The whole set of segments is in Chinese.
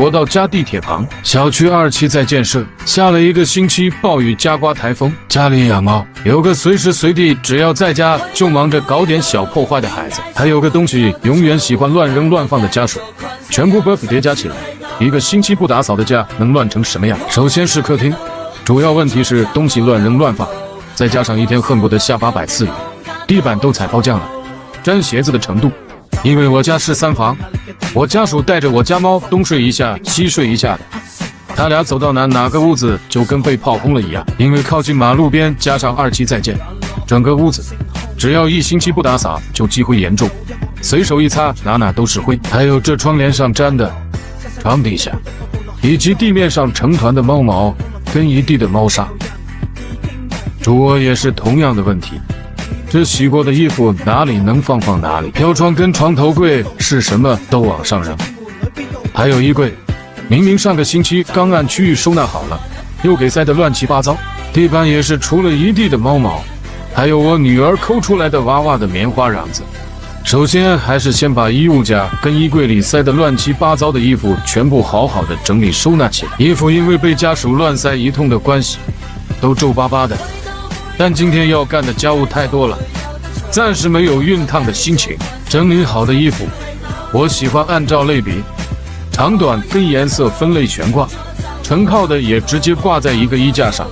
我到家地铁旁，小区2期在建设，下了1个星期暴雨加刮台风，家里养猫，有个随时随地只要在家就忙着搞点小破坏的孩子，还有个东西永远喜欢乱扔乱放的家属，全部 buff 叠加起来，1个星期不打扫的家能乱成什么样？首先是客厅，主要问题是东西乱扔乱放，再加上一天恨不得下800次雨，地板都踩包浆了，沾鞋子的程度。因为我家是3房，我家属带着我家猫东睡一下西睡一下的，他俩走到哪个屋子就跟被炮轰了一样。因为靠近马路边，加上2期在建，整个屋子只要1星期不打扫就积灰严重，随手一擦哪都是灰。还有这窗帘上沾的，床底下以及地面上成团的猫毛跟一地的猫砂。主卧也是同样的问题，这洗过的衣服哪里能放哪里，飘窗跟床头柜是什么都往上扔。还有衣柜，明明上个星期刚按区域收纳好了，又给塞得乱七八糟。地板也是除了一地的猫毛，还有我女儿抠出来的娃娃的棉花瓤子。首先还是先把衣物架跟衣柜里塞得乱七八糟的衣服全部好好的整理收纳起来。衣服因为被家属乱塞一通的关系，都皱巴巴的。但今天要干的家务太多了，暂时没有熨烫的心情。整理好的衣服，我喜欢按照类别、长短跟颜色分类悬挂，成套的也直接挂在一个衣架上，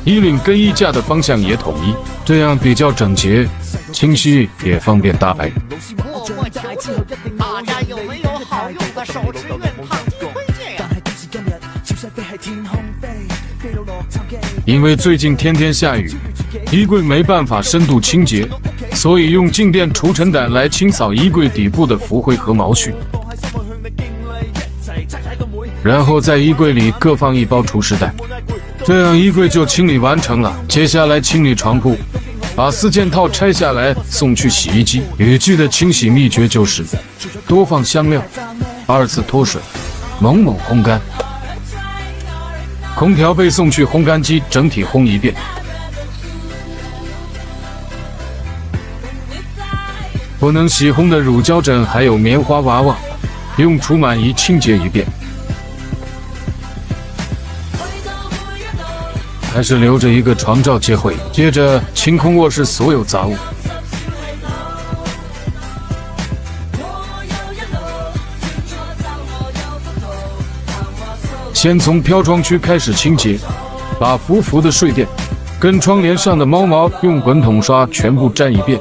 衣领跟衣架的方向也统一，这样比较整洁、清晰，也方便搭配。大家有没有好用的手持熨烫机推荐呀？因为最近天天下雨，衣柜没办法深度清洁，所以用静电除尘掸来清扫衣柜底部的浮灰和毛絮，然后在衣柜里各放1包除湿袋，这样衣柜就清理完成了。接下来清理床铺，把4件套拆下来送去洗衣机。雨具的清洗秘诀就是多放香料，2次脱水，猛烘干。空调被送去烘干机整体烘一遍，不能洗烘的乳胶枕还有棉花娃娃，用除螨仪清洁一遍。还是留着一个床罩接会，接着清空卧室所有杂物。先从飘窗区开始清洁，把浮的睡垫跟窗帘上的猫毛用滚筒刷全部沾一遍。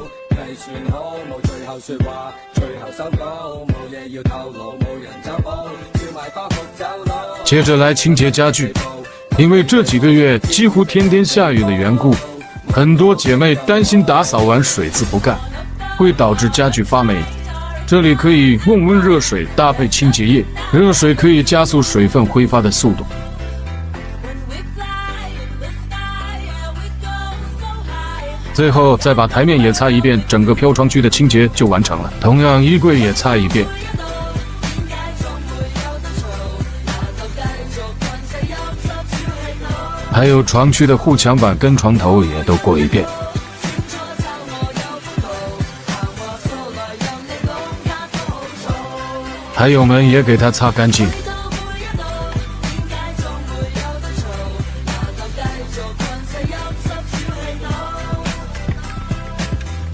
接着来清洁家具，因为这几个月几乎天天下雨的缘故，很多姐妹担心打扫完水渍不干，会导致家具发霉。这里可以用温热水搭配清洁液，热水可以加速水分挥发的速度。最后再把台面也擦一遍，整个飘窗区的清洁就完成了。同样，衣柜也擦一遍。还有床区的护墙板跟床头也都过一遍。还有门也给它擦干净。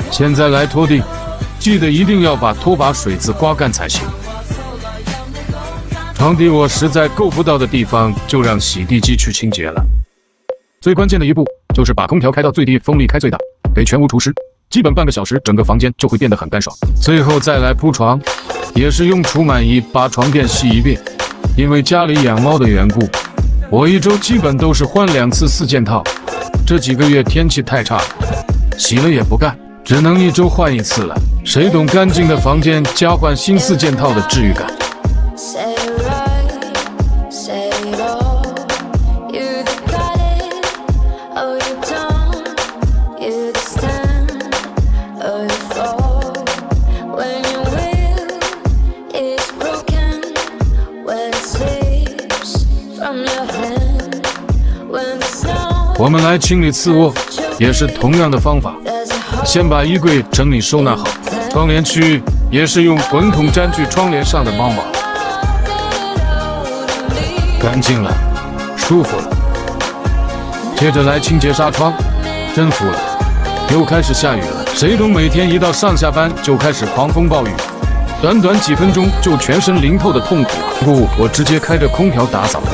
现在来拖地，记得一定要把拖把水渍刮干才行。床底我实在够不到的地方，就让洗地机去清洁了。最关键的一步就是把空调开到最低，风力开最大，给全屋除湿，基本半个小时，整个房间就会变得很干爽。最后再来铺床，也是用除螨仪把床垫洗一遍。因为家里养猫的缘故，我1周基本都是换2次4件套。这几个月天气太差了，洗了也不干，只能1周换1次了。谁懂干净的房间加换新4件套的治愈感？我们来清理次卧，也是同样的方法，先把衣柜整理收纳好，窗帘区也是用滚筒沾去窗帘上的猫毛。干净了，舒服了。接着来清洁纱窗，真服了。又开始下雨了，谁懂每天一到上下班就开始狂风暴雨，短短几分钟就全身淋透的痛苦啊！不，我直接开着空调打扫的，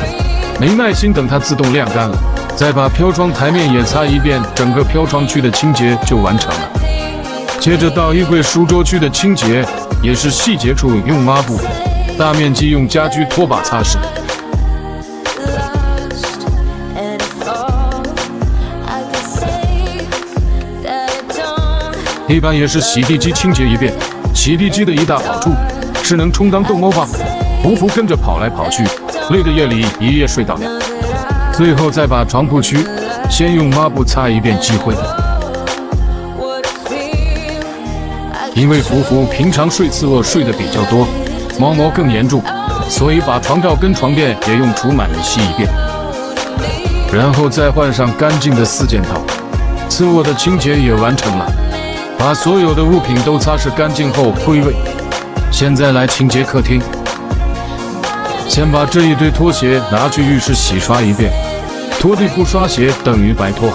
没耐心等它自动晾干了，再把飘窗台面也擦一遍，整个飘窗区的清洁就完成了。接着到衣柜书桌区的清洁，也是细节处用抹布，大面积用家居拖把擦拭。地板也是洗地机清洁一遍。洗地机的一大好处是能充当逗猫棒，福福跟着跑来跑去，累得夜里一夜睡到2。最后再把床铺区先用抹布擦一遍积灰。因为福福平常睡次卧睡得比较多，猫毛更严重，所以把床罩跟床垫也用除螨仪吸一遍，然后再换上干净的4件套。次卧的清洁也完成了。把所有的物品都擦拭干净后归位。现在来清洁客厅，先把这一堆拖鞋拿去浴室洗刷一遍，拖地不刷鞋等于白拖鞋。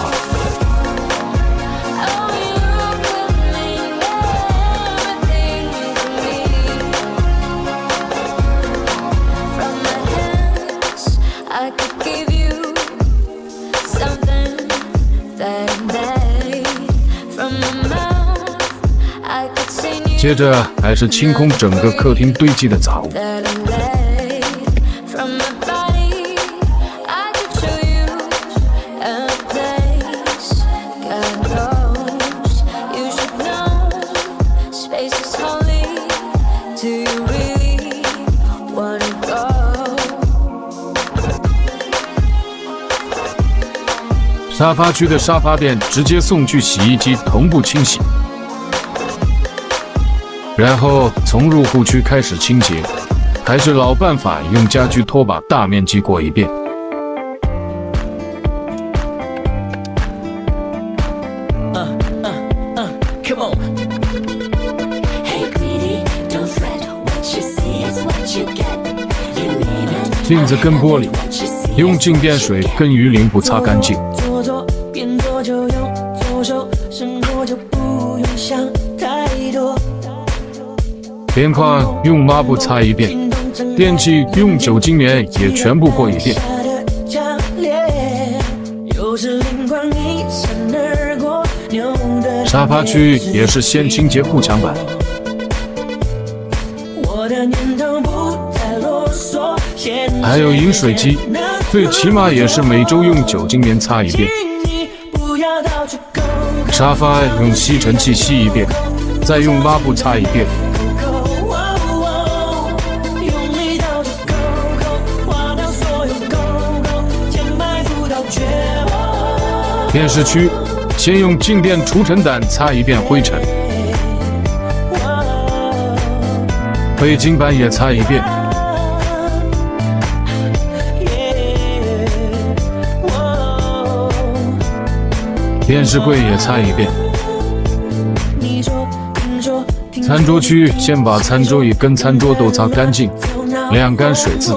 接着还是清空整个客厅堆积的杂物。沙发区的沙发垫直接送去洗衣机同步清洗。然后从入户区开始清洁，还是老办法，用家居拖把大面积过一遍。镜子跟玻璃，用静电水跟鱼鳞布擦干净。边框用抹布擦一遍，电器用酒精棉也全部过一遍。沙发区也是先清洁护墙板，还有饮水机，最起码也是每周用酒精棉擦一遍。沙发用吸尘器吸一遍，再用抹布擦一遍。电视区先用静电除尘掸擦一遍灰尘，背景板也擦一遍。电视柜也擦一遍。餐桌区先把餐桌椅跟餐桌都擦干净，晾干水渍。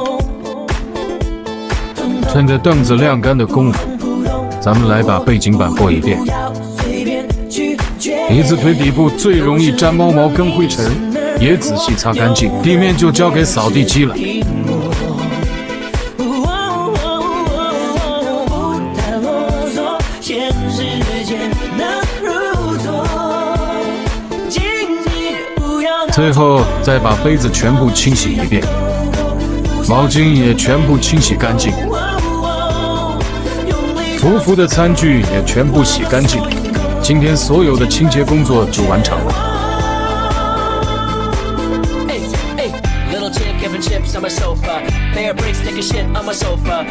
趁着凳子晾干的功夫，咱们来把背景板过一遍。椅子腿底部最容易沾猫毛跟灰尘，也仔细擦干净。地面就交给扫地机了。最后再把杯子全部清洗一遍，毛巾也全部清洗干净。福福的餐具也全部洗干净，今天所有的清洁工作就完成了。Little chick having chips on my sofa. Bear bricks, take a shit on my sofa.